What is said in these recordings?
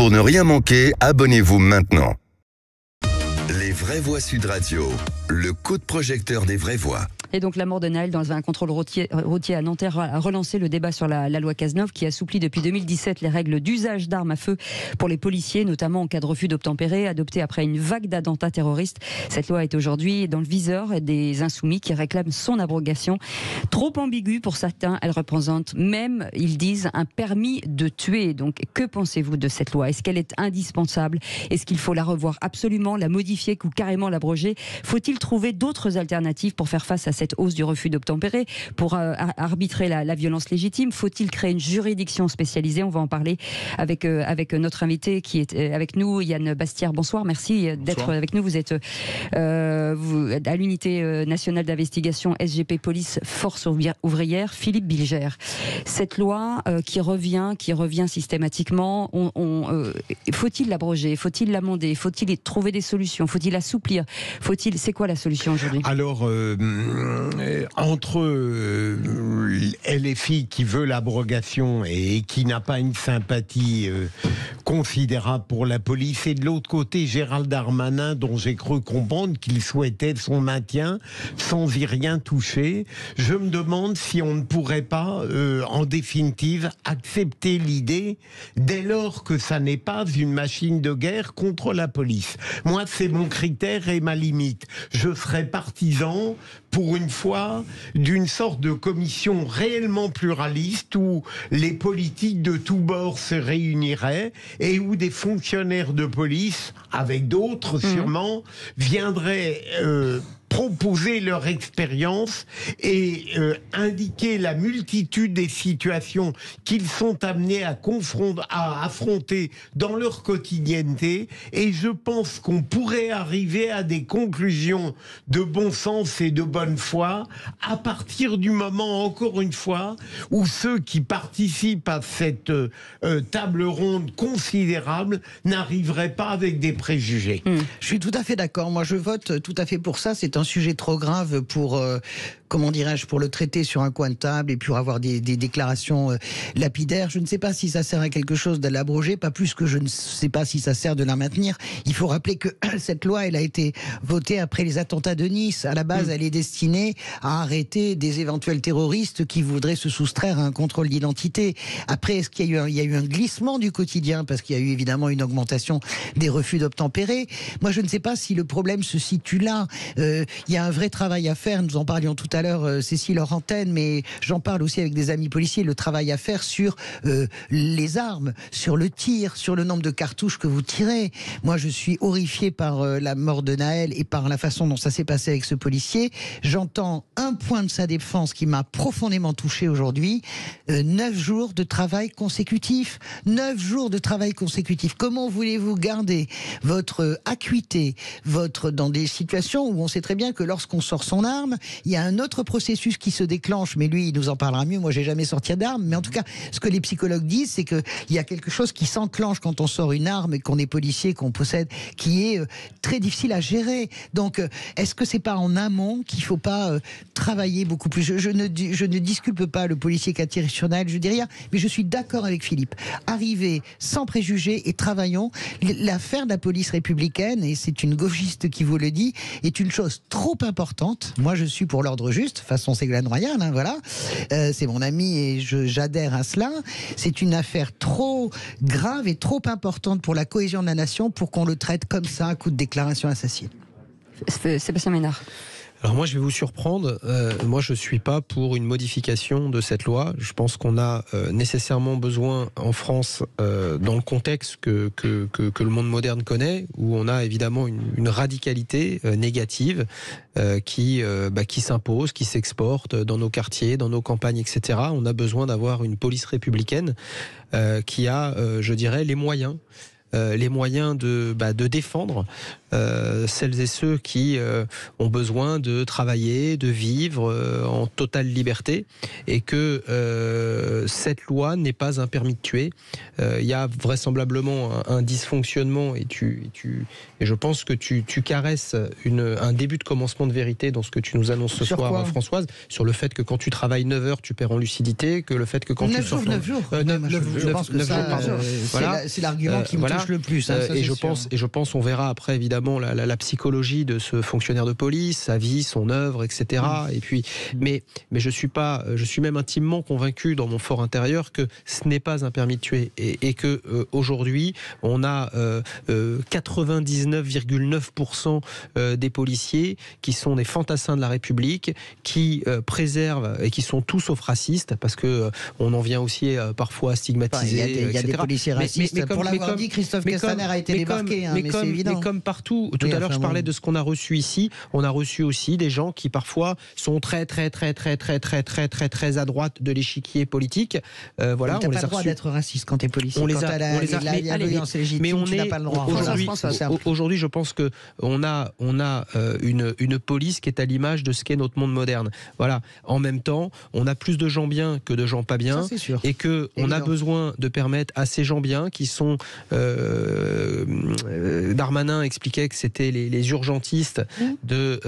Pour ne rien manquer, abonnez-vous maintenant. Les Vraies Voix Sud Radio, le coup de projecteur des vraies voix. Et donc la mort de Naël dans un contrôle routier à Nanterre a relancé le débat sur la loi Cazeneuve qui assouplit depuis 2017 les règles d'usage d'armes à feu pour les policiers, notamment en cas de refus d'obtempérer, adoptée après une vague d'attentats terroristes. Cette loi est aujourd'hui dans le viseur des insoumis qui réclament son abrogation. Trop ambiguë pour certains, elle représente même, ils disent, un permis de tuer. Donc que pensez-vous de cette loi? Est-ce qu'elle est indispensable? Est-ce qu'il faut la revoir absolument, la modifier ou carrément l'abroger? Faut-il trouver d'autres alternatives pour faire face à cette hausse du refus d'obtempérer, pour arbitrer la violence légitime? Faut-il créer une juridiction spécialisée? On va en parler avec notre invité qui est avec nous, Yann Bastière. Bonsoir, merci d'être avec nous. Vous êtes à l'unité nationale d'investigation SGP Police Force ouvrière, Philippe Bilger. Cette loi qui revient systématiquement, faut-il l'abroger? Faut-il l'amender? Faut-il trouver des solutions? Faut-il assouplir? C'est quoi la solution aujourd'hui? Alors, entre LFI qui veut l'abrogation et qui n'a pas une sympathie considérable pour la police, et de l'autre côté Gérald Darmanin, dont j'ai cru comprendre qu'il souhaitait son maintien sans y rien toucher, je me demande si on ne pourrait pas, en définitive, accepter l'idée, dès lors que ça n'est pas une machine de guerre contre la police. Moi, c'est mon critère et ma limite. Je serais partisan, pour une fois, d'une sorte de commission réellement pluraliste où les politiques de tous bords se réuniraient et où des fonctionnaires de police, avec d'autres sûrement, viendraient proposer leur expérience et indiquer la multitude des situations qu'ils sont amenés à affronter dans leur quotidienneté. Et je pense qu'on pourrait arriver à des conclusions de bon sens et de bonne foi à partir du moment, encore une fois, où ceux qui participent à cette table ronde considérable n'arriveraient pas avec des préjugés. Je suis tout à fait d'accord. Moi, je vote tout à fait pour ça. C'est un sujet trop grave pour, comment dirais-je, pour le traiter sur un coin de table et pour avoir des déclarations lapidaires. Je ne sais pas si ça sert à quelque chose de l'abroger, pas plus que je ne sais pas si ça sert de la maintenir. Il faut rappeler que cette loi, elle a été votée après les attentats de Nice. À la base, elle est destinée à arrêter des éventuels terroristes qui voudraient se soustraire à un contrôle d'identité. Après, est-ce qu'il y a eu un glissement du quotidien, parce qu'il y a eu évidemment une augmentation des refus d'obtempérer. Moi, je ne sais pas si le problème se situe là. Il y a un vrai travail à faire. Nous en parlions tout à l'heure, Cécile, hors antenne, mais j'en parle aussi avec des amis policiers. Le travail à faire sur les armes, sur le tir, sur le nombre de cartouches que vous tirez. Moi, je suis horrifié par la mort de Naël et par la façon dont ça s'est passé avec ce policier. J'entends un point de sa défense qui m'a profondément touché aujourd'hui. 9 jours de travail consécutif. 9 jours de travail consécutif. Comment voulez-vous garder votre acuité, dans des situations où on sait très bien que lorsqu'on sort son arme, il y a un autre processus qui se déclenche, mais lui, il nous en parlera mieux. Moi, j'ai jamais sorti d'arme, mais en tout cas, ce que les psychologues disent, c'est qu'il y a quelque chose qui s'enclenche quand on sort une arme et qu'on est policier, qu'on possède, qui est très difficile à gérer. Donc, est-ce que c'est pas en amont qu'il faut pas travailler beaucoup plus? Je ne disculpe pas le policier qui a tiré sur Naël, je dis rien, mais je suis d'accord avec Philippe. Arrivez sans préjugés et travaillons. L'affaire de la police républicaine, et c'est une gauchiste qui vous le dit, est une chose trop importante. Moi, je suis pour l'ordre juste, façon Ségolène Royal, hein, voilà. C'est mon ami et j'adhère à cela. C'est une affaire trop grave et trop importante pour la cohésion de la nation pour qu'on le traite comme ça, à coup de déclaration assassine. Sébastien Ménard. Alors moi, je vais vous surprendre. Moi, je ne suis pas pour une modification de cette loi. Je pense qu'on a nécessairement besoin en France, dans le contexte que le monde moderne connaît, où on a évidemment une radicalité négative qui s'impose, qui s'exporte dans nos quartiers, dans nos campagnes, etc. On a besoin d'avoir une police républicaine qui a, je dirais, les moyens de défendre celles et ceux qui ont besoin de travailler, de vivre en totale liberté, et que cette loi n'est pas un permis de tuer. Il y a vraisemblablement un dysfonctionnement, et je pense que tu caresses un début de commencement de vérité dans ce que tu nous annonces ce soir, Françoise, sur le fait que quand tu travailles 9 heures, tu perds en lucidité, que le fait que quand 9 jours. Je pense que c'est l'argument qui me touche touche le plus. Hein, ça, et sûr. je pense, on verra après évidemment la psychologie de ce fonctionnaire de police, sa vie, son œuvre, etc. Et puis, mais je suis même intimement convaincu dans mon fort intérieur que ce n'est pas un permis de tuer et que aujourd'hui on a 99,9% des policiers qui sont des fantassins de la République, qui préservent et qui sont tout sauf racistes, parce que on en vient aussi parfois à stigmatiser. Il y a des policiers racistes. Pour l'avoir dit, Christophe Castaner a été débarqué, mais c'est évident. Mais comme partout, tout à l'heure je parlais de ce qu'on a reçu ici, on a reçu aussi des gens qui parfois sont très à droite de l'échiquier politique. Voilà, on n'a pas le droit d'être raciste quand tu es policier. On les a, mais on n'a pas le droit. Aujourd'hui, je pense que on a une police qui est à l'image de ce qu'est notre monde moderne. Voilà. En même temps, on a plus de gens bien que de gens pas bien, ça, c'est sûr. Et que on a besoin de permettre à ces gens bien qui sont Darmanin expliquait que c'était les urgentistes de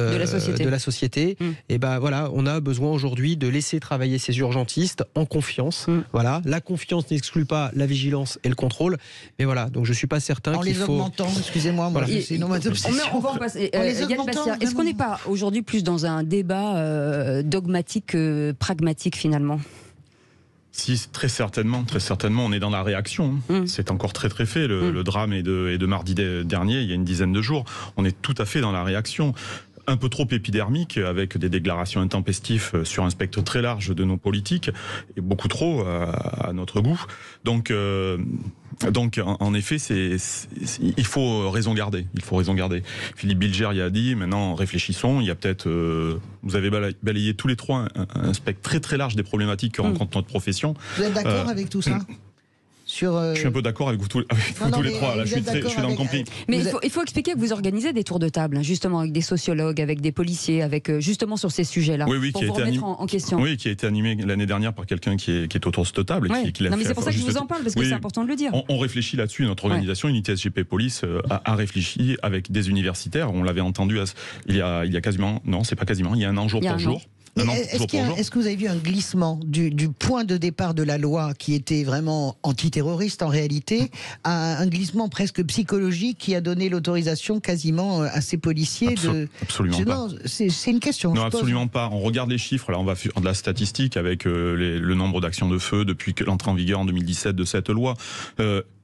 la société. Et ben voilà, on a besoin aujourd'hui de laisser travailler ces urgentistes en confiance. Voilà, la confiance n'exclut pas la vigilance et le contrôle. Mais voilà, donc je suis pas certain qu'il faut. En les augmentant, excusez-moi, moi, c'est une obsession. On va en passer. Yann Bastien, est-ce qu'on n'est pas aujourd'hui plus dans un débat dogmatique que pragmatique finalement ? Si, très certainement, on est dans la réaction. C'est encore très fait. Le drame est de mardi dernier, il y a une dizaine de jours. On est tout à fait dans la réaction. Un peu trop épidermique, avec des déclarations intempestives sur un spectre très large de nos politiques, et beaucoup trop à notre goût. Donc en effet, il faut raison garder. Philippe Bilger y a dit, maintenant réfléchissons, il y a peut-être... vous avez balayé tous les trois un spectre très large des problématiques que rencontre notre profession. Vous êtes d'accord avec tout ça ? Je suis un peu d'accord avec vous tous les trois. Là, je suis dans le conflit. Mais il faut expliquer que vous organisez des tours de table, justement, avec des sociologues, avec des policiers, avec justement sur ces sujets-là. Oui, pour vous remettre en question. Oui, qui a été animé l'année dernière par quelqu'un qui est autour de cette table. Mais c'est pour ça que je vous en parle, parce que c'est important de le dire. On réfléchit là-dessus. Notre organisation, Unité SGP Police, a réfléchi avec des universitaires. On l'avait entendu il y a quasiment... Non, c'est pas quasiment. Il y a un an jour pour jour. Est-ce que vous avez vu un glissement du point de départ de la loi qui était vraiment antiterroriste en réalité à un glissement presque psychologique qui a donné l'autorisation quasiment à ces policiers Absolument pas. Non, c'est une question. Non, absolument pas. On regarde les chiffres. Là, on va faire de la statistique avec le nombre d'actions de feu depuis l'entrée en vigueur en 2017 de cette loi.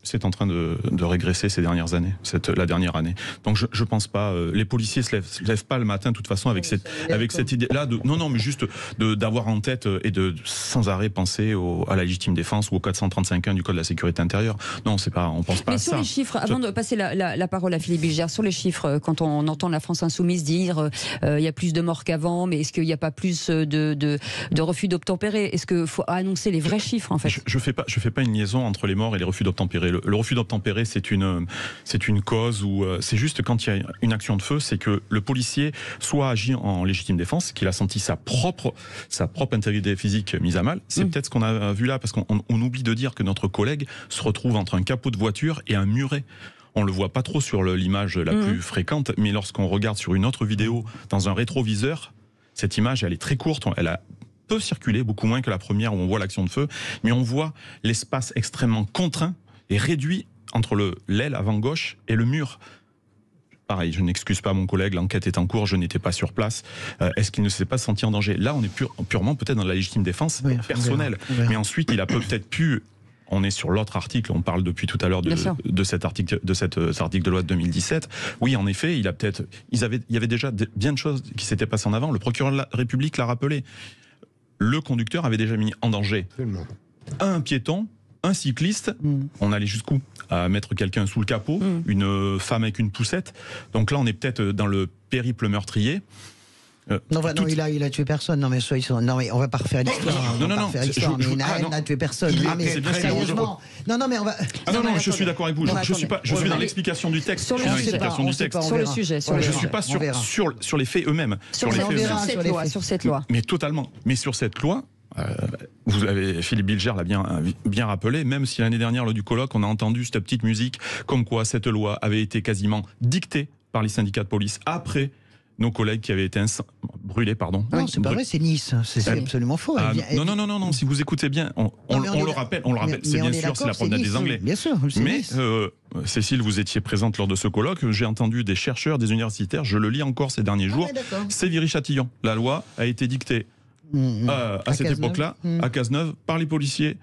C'est en train de régresser ces dernières années, la dernière année. Donc je pense pas. Les policiers se lèvent pas le matin de toute façon avec cette idée-là. Non, mais juste d'avoir en tête et de sans arrêt penser à la légitime défense ou au 435.1 du Code de la sécurité intérieure. Non, on pense pas à ça. Mais sur les chiffres, avant de passer la parole à Philippe Bilger, sur les chiffres, quand on entend la France insoumise dire il y a plus de morts qu'avant, mais est-ce qu'il n'y a pas plus de refus d'obtempérer ? Est-ce qu'il faut annoncer les vrais chiffres en fait ? Je fais pas une liaison entre les morts et les refus d'obtempérer. Le refus d'obtempérer, c'est une cause où c'est juste quand il y a une action de feu, c'est que le policier soit agit en légitime défense, qu'il a senti sa propre intégrité physique mise à mal. C'est peut-être ce qu'on a vu là, parce qu'on oublie de dire que notre collègue se retrouve entre un capot de voiture et un muret. On le voit pas trop sur l'image la plus fréquente, mais lorsqu'on regarde sur une autre vidéo dans un rétroviseur, cette image, elle est très courte, elle a peu circulé, beaucoup moins que la première où on voit l'action de feu, mais on voit l'espace extrêmement contraint et réduit entre l'aile avant gauche et le mur. Pareil, je n'excuse pas mon collègue, l'enquête est en cours, je n'étais pas sur place. Est-ce qu'il ne s'est pas senti en danger ? Là, on est purement peut-être dans la légitime défense personnelle. Mais ensuite, il a peut-être pu... On est sur l'autre article, on parle depuis tout à l'heure de cet article de loi de 2017. Oui, en effet, il y avait déjà bien de choses qui s'étaient passées en avant. Le procureur de la République l'a rappelé. Le conducteur avait déjà mis en danger un piéton, un cycliste, on allait jusqu'où ? À mettre quelqu'un sous le capot, une femme avec une poussette. Donc là, on est peut-être dans le périple meurtrier. Non, il a tué personne. Non, mais on va pas refaire l'histoire. Mais il n'a tué personne. Sérieusement. Non, mais on va. Non, je suis d'accord avec vous. Je suis dans l'explication du texte. Sur le sujet. Je suis pas sur les faits eux-mêmes. Sur cette loi. Mais totalement. Mais sur cette loi. Philippe Bilger l'a bien rappelé, même si l'année dernière, lors du colloque, on a entendu cette petite musique comme quoi cette loi avait été quasiment dictée par les syndicats de police après nos collègues qui avaient été brûlés, pardon. Non, c'est pas vrai, c'est Nice. C'est absolument faux. Non, si vous écoutez bien, on le rappelle, c'est bien sûr, c'est la promenade des Anglais. Bien sûr, mais Cécile, vous étiez présente lors de ce colloque, j'ai entendu des chercheurs, des universitaires, je le lis encore ces derniers jours, c'est Viry-Châtillon. La loi a été dictée à cette époque-là, à Cazeneuve, par les policiers,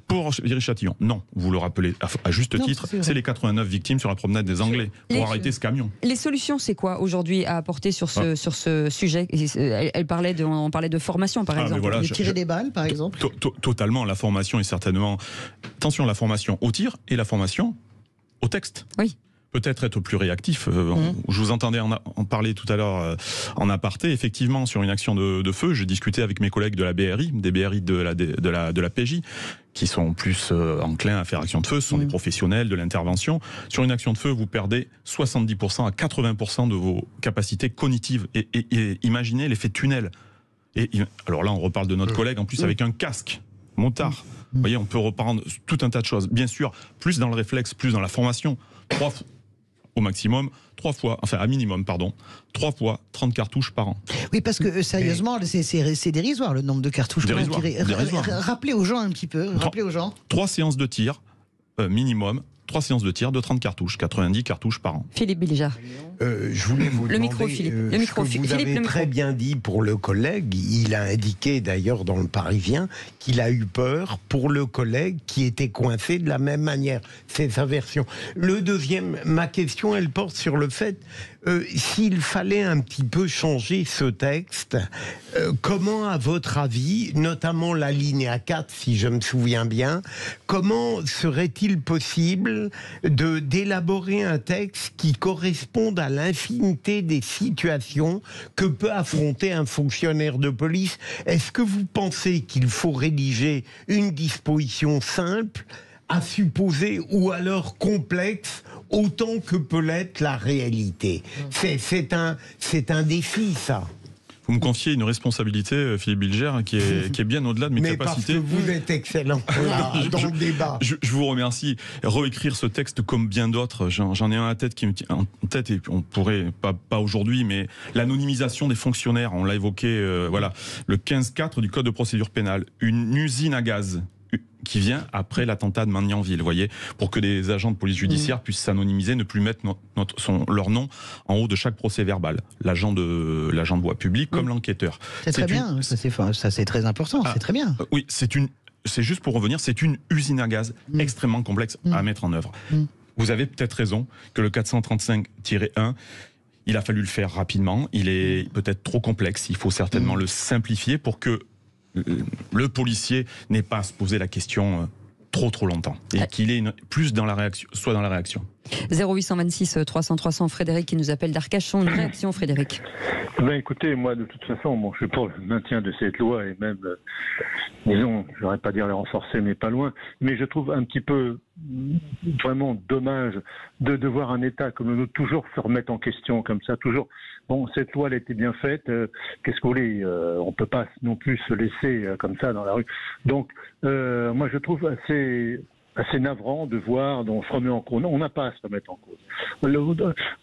pour Viry-Châtillon. Non, vous le rappelez à juste titre, c'est les 89 victimes sur la promenade des Anglais pour arrêter ce camion. Les solutions, c'est quoi aujourd'hui à apporter sur ce sujet? On parlait de formation, par exemple. Voilà, de tirer des balles, par exemple. Totalement, la formation est certainement... Attention, la formation au tir et la formation au texte. Oui. Peut-être être plus réactif. Je vous entendais en parler tout à l'heure en aparté. Effectivement, sur une action de feu, je discutais avec mes collègues de la BRI, des BRI de la PJ, qui sont plus enclins à faire action de feu. Ce sont des professionnels de l'intervention. Sur une action de feu, vous perdez 70% à 80% de vos capacités cognitives. Et imaginez l'effet tunnel. Alors là, on reparle de notre collègue, en plus avec un casque motard. Vous voyez, on peut reprendre tout un tas de choses. Bien sûr, plus dans le réflexe, plus dans la formation. 3 fois au maximum, 3 fois 30 cartouches par an. Oui, parce que sérieusement, c'est dérisoire le nombre de cartouches. Dérisoire. Rappelez aux gens un petit peu. 3 séances de tir minimum. 3 séances de tir de 30 cartouches, 90 cartouches par an. Philippe Bilger. Je voulais vous demander, vous avez très bien dit pour le collègue, il a indiqué d'ailleurs dans le Parisien qu'il a eu peur pour le collègue qui était coincé de la même manière. C'est sa version. Ma question, elle porte sur le fait, s'il fallait un petit peu changer ce texte, comment, à votre avis, notamment la ligne 4, si je me souviens bien, comment serait-il possible d'élaborer un texte qui corresponde à l'infinité des situations que peut affronter un fonctionnaire de police? Est-ce que vous pensez qu'il faut rédiger une disposition simple, à supposer, ou alors complexe, autant que peut l'être la réalité? C'est un défi, ça. Vous me confiez une responsabilité, Philippe Bilger, qui est bien au-delà de mes capacités. Mais parce que vous êtes excellent dans le débat. Je vous remercie. Réécrire ce texte comme bien d'autres, j'en ai un à tête qui me tient en tête, et on pourrait, pas aujourd'hui, mais l'anonymisation des fonctionnaires, on l'a évoqué, voilà, le 15.4 du Code de procédure pénale, une usine à gaz qui vient après l'attentat de Magnanville, vous voyez, pour que des agents de police judiciaire puissent s'anonymiser, ne plus mettre leur nom en haut de chaque procès verbal. L'agent de voie publique comme l'enquêteur. C'est très bien, ça c'est très important, c'est très bien. Oui, c'est juste pour revenir, c'est une usine à gaz extrêmement complexe à mettre en œuvre. Vous avez peut-être raison que le 435-1, il a fallu le faire rapidement, il est peut-être trop complexe, il faut certainement le simplifier pour que le policier n'ait pas à se poser la question trop longtemps et qu'il ait plus dans la réaction, soit dans la réaction. 0826 300 300, Frédéric qui nous appelle d'Arcachon. Une réaction, Frédéric? Écoutez, moi de toute façon, je suis pour le maintien de cette loi et même, disons, je n'aurais pas dire la renforcer, mais pas loin, mais je trouve un petit peu vraiment dommage de voir un État comme nous toujours se remettre en question comme ça, toujours. Bon, cette loi, elle a été bien faite, qu'est-ce que vous voulez, on peut pas non plus se laisser comme ça dans la rue. Donc, moi je trouve assez navrant de voir, on se remet en cause. On n'a pas à se remettre en cause.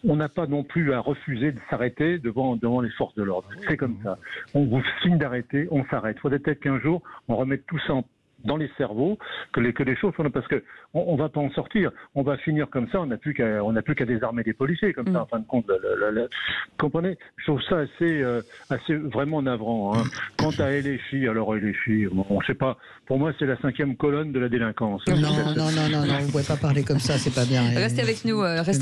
On n'a pas non plus à refuser de s'arrêter devant les forces de l'ordre. C'est comme ça. On vous signe d'arrêter, on s'arrête. Il faudrait peut-être qu'un jour, on remette tout ça dans les cerveaux, que les choses sont là, parce que on va pas en sortir. On va finir comme ça, on n'a plus qu'à désarmer les policiers, comme ça, en fin de compte. Comprenez? Je trouve ça assez vraiment navrant. Hein. Quant à LFI, alors LFI, on sait pas. Pour moi, c'est la 5e colonne de la délinquance. Non, vous ne pouvez pas parler comme ça, c'est pas bien. Restez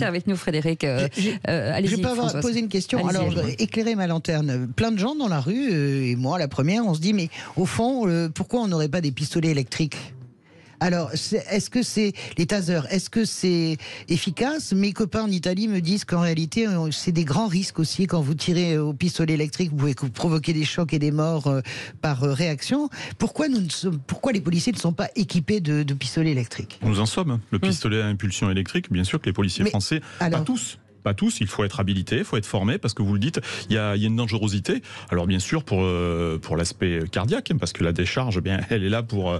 avec nous, Frédéric. Allez-y, je peux poser une question. Alors, éclairer ma lanterne. Plein de gens dans la rue, et moi la première, on se dit, mais au fond, pourquoi on n'aurait pas des pistolets électriques? Alors, est-ce que c'est les tasers? Est-ce que c'est efficace? Mes copains en Italie me disent qu'en réalité, c'est des grands risques aussi. Quand vous tirez au pistolet électrique, vous pouvez provoquer des chocs et des morts par réaction. Pourquoi les policiers ne sont pas équipés de pistolets électriques? Nous en sommes. Le pistolet à impulsion électrique, bien sûr que les policiers français, pas tous, pas tous, il faut être habilité, il faut être formé, parce que vous le dites, il y a une dangerosité. Alors bien sûr pour l'aspect cardiaque, parce que la décharge, bien, elle est là pour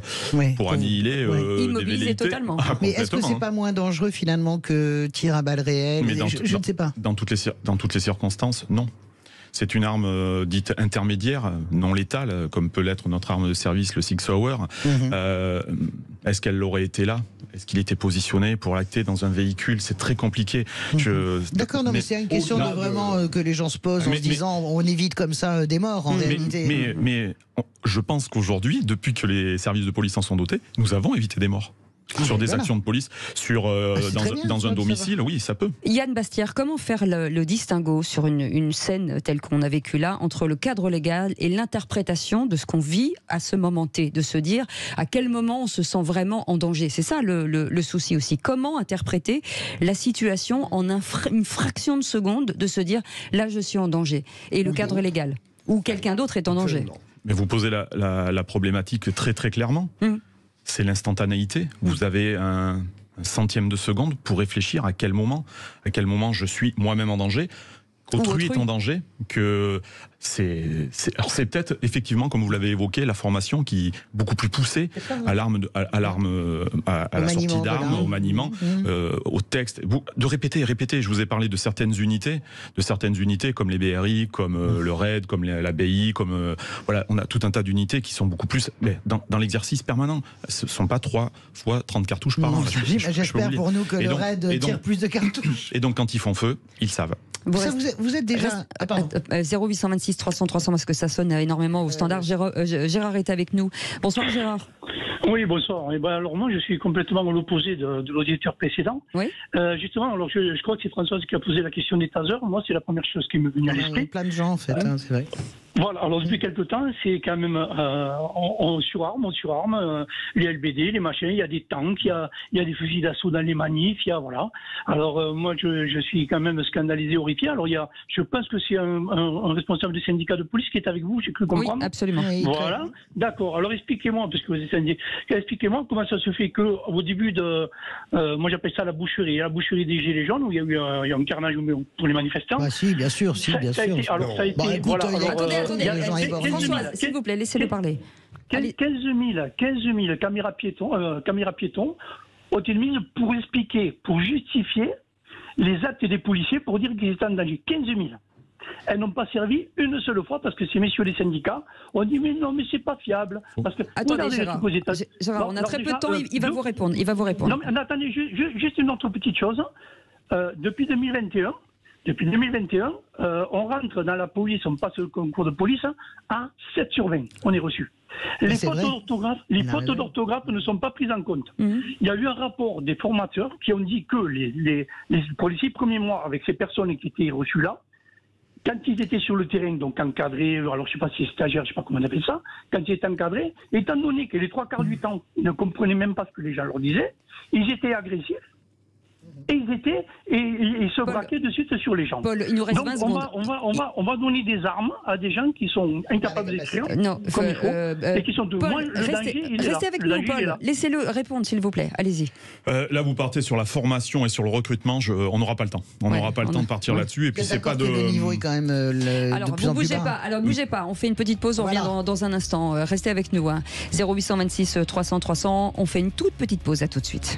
annihiler immobiliser des velléités. totalement. Mais est-ce que c'est pas moins dangereux finalement que tir à balles réelles? Je ne sais pas. Dans toutes les circonstances, non. C'est une arme dite intermédiaire, non létale, comme peut l'être notre arme de service, le Sig Sauer. Est-ce qu'elle aurait été là? Est-ce qu'il était positionné pour l'acter dans un véhicule? C'est très compliqué. D'accord, non, mais c'est une question de vraiment que les gens se posent en se disant on évite comme ça des morts en réalité. Mais je pense qu'aujourd'hui, depuis que les services de police en sont dotés, nous avons évité des morts. Sur des actions de police, dans un domicile, oui, ça peut. Yann Bastière, comment faire le distinguo sur une scène telle qu'on a vécue là, entre le cadre légal et l'interprétation de ce qu'on vit à ce moment T, de se dire à quel moment on se sent vraiment en danger? C'est ça le souci aussi. Comment interpréter la situation en une fraction de seconde, de se dire là je suis en danger, et le cadre légal, ou quelqu'un d'autre est en danger? Mais vous posez la problématique très très clairement. C'est l'instantanéité. Vous avez un centième de seconde pour réfléchir à quel moment je suis moi-même en danger, qu'autrui est en danger, que c'est peut-être effectivement, comme vous l'avez évoqué, la formation qui est beaucoup plus poussée à la sortie d'armes, au maniement, au texte. De répéter. Je vous ai parlé de certaines unités comme les BRI, comme le RAID, comme la BI, voilà, on a tout un tas d'unités qui sont beaucoup plus dans l'exercice permanent. Ce ne sont pas 3 fois 30 cartouches par an. J'espère pour nous que le RAID tire plus de cartouches. Et donc quand ils font feu, ils savent. Vous êtes déjà... 0826 300 300 parce que ça sonne énormément au standard. Gérard est avec nous. Bonsoir Gérard. Oui, bonsoir. Et alors moi je suis complètement à l'opposé de l'auditeur précédent. Oui. Justement, alors je crois que c'est Françoise qui a posé la question des tasers. Moi c'est la première chose qui m'est venue à l'esprit. Plein de gens en fait, c'est vrai. Voilà, alors depuis quelque temps, c'est quand même on surarme, les LBD, les machins, il y a des tanks, il y a des fusils d'assaut dans les manifs, voilà. Alors moi je suis quand même scandalisé, horrifié. Alors je pense que c'est un responsable du syndicat de police qui est avec vous, j'ai cru comprendre. Oui, absolument. Voilà, d'accord. Alors expliquez-moi, parce que vous êtes syndicat, expliquez-moi comment ça se fait qu'au début de, moi j'appelle ça la boucherie des Gilets jaunes, où il y a eu un carnage pour les manifestants. Ah si, bien sûr, Alors ça a été, voilà. Attendez, Françoise, s'il vous plaît, laissez-le parler. 15 000 caméras piétons ont été mises pour expliquer, pour justifier les actes des policiers pour dire qu'ils étaient en danger. 15 000. Elles n'ont pas servi une seule fois parce que ces messieurs les syndicats ont dit mais non, mais c'est pas fiable. Parce que, attendez Gérard, on a très peu de temps, il va vous répondre. Non mais attendez, juste une autre petite chose. Depuis 2021, on rentre dans la police, on passe le concours de police à 7 sur 20. On est reçu. Les fautes d'orthographe ne sont pas prises en compte. Il y a eu un rapport des formateurs qui ont dit que pour les 6 premiers mois, avec ces personnes qui étaient reçues là, quand ils étaient sur le terrain, donc encadrés, alors je ne sais pas si c'est stagiaire, je ne sais pas comment on appelle ça, quand ils étaient encadrés, étant donné que les 3 quarts du temps, ils ne comprenaient même pas ce que les gens leur disaient, ils étaient agressifs. Et ils se braquaient de suite sur les gens. Paul, il nous reste 20 secondes. On va donner des armes à des gens qui sont incapables d'écrire comme il faut, et qui sont de Paul, moins le danger. Restez avec nous, Paul. Laissez-le répondre, s'il vous plaît. Allez-y. Là, vous partez sur la formation et sur le recrutement. On n'aura pas le temps. On n'aura pas le temps de partir là-dessus. Et puis c'est pas de. Le niveau est quand même. Alors, vous bougez pas. Alors, bougez pas. On fait une petite pause. On revient dans un instant. Restez avec nous. 0826 300 300. On fait une toute petite pause. À tout de suite.